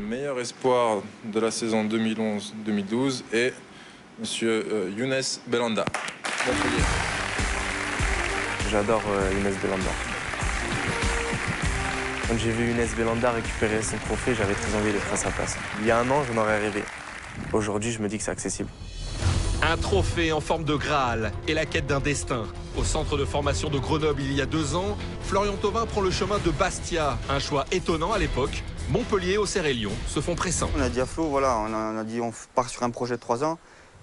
meilleur espoir de la saison 2011-2012 est Monsieur Younes Belhanda. J'adore Younes Belhanda. Quand j'ai vu Younes Belhanda récupérer son trophée, j'avais très envie d'être à sa place. Il y a un an, j'en aurais rêvé. Aujourd'hui, je me dis que c'est accessible. Un trophée en forme de Graal et la quête d'un destin. Au centre de formation de Grenoble il y a 2 ans, Florian Thauvin prend le chemin de Bastia. Un choix étonnant à l'époque. Montpellier, Auxerre et Lyon se font pressants. On a dit à Flo, voilà, on a dit on part sur un projet de 3 ans.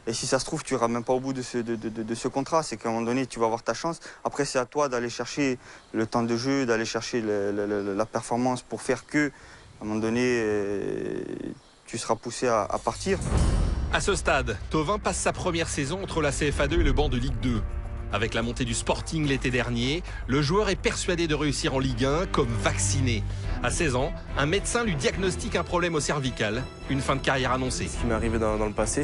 Et si ça se trouve, tu n'iras même pas au bout de ce contrat. C'est qu'à un moment donné, tu vas avoir ta chance. Après, c'est à toi d'aller chercher le temps de jeu, d'aller chercher la performance pour faire que, à un moment donné, tu seras poussé à partir. À ce stade, Thauvin passe sa première saison entre la CFA2 et le banc de Ligue 2. Avec la montée du Sporting l'été dernier, le joueur est persuadé de réussir en Ligue 1 comme vacciné. À 16 ans, un médecin lui diagnostique un problème au cervical, une fin de carrière annoncée. Ce qui m'est arrivé dans le passé,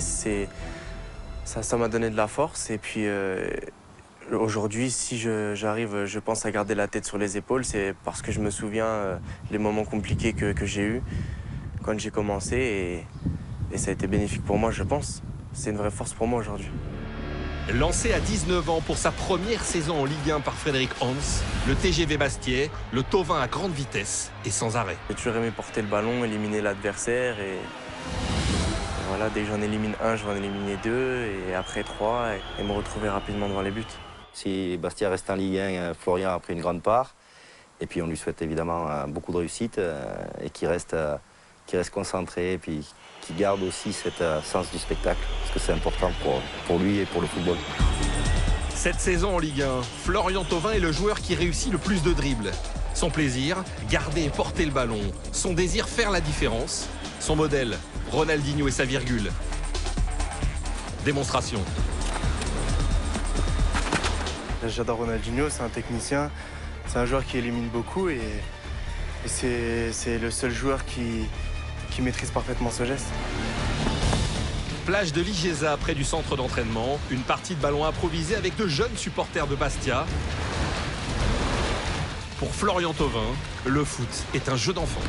ça m'a donné de la force. Et puis aujourd'hui, si j'arrive, je pense, à garder la tête sur les épaules, c'est parce que je me souviens les moments compliqués que j'ai eus quand j'ai commencé. Et ça a été bénéfique pour moi, je pense. C'est une vraie force pour moi aujourd'hui. Lancé à 19 ans pour sa première saison en Ligue 1 par Frédéric Hans, le TGV Bastiais, le Thauvin à grande vitesse et sans arrêt. J'ai toujours aimé porter le ballon, éliminer l'adversaire. Et voilà, dès que j'en élimine un, je vais en éliminer 2, et après 3, et me retrouver rapidement devant les buts. Si Bastia reste en Ligue 1, Florian a pris une grande part. Et puis on lui souhaite évidemment beaucoup de réussite et qu'il reste concentré et puis qu'il garde aussi cet sens du spectacle, parce que c'est important pour lui et pour le football. Cette saison en Ligue 1, Florian Thauvin est le joueur qui réussit le plus de dribbles. Son plaisir, garder et porter le ballon. Son désir, faire la différence. Son modèle, Ronaldinho et sa virgule. Démonstration. J'adore Ronaldinho, c'est un technicien, c'est un joueur qui élimine beaucoup et c'est le seul joueur qui maîtrise parfaitement ce geste. Plage de l'Igeza près du centre d'entraînement, une partie de ballon improvisée avec de jeunes supporters de Bastia. Pour Florian Thauvin, le foot est un jeu d'enfant.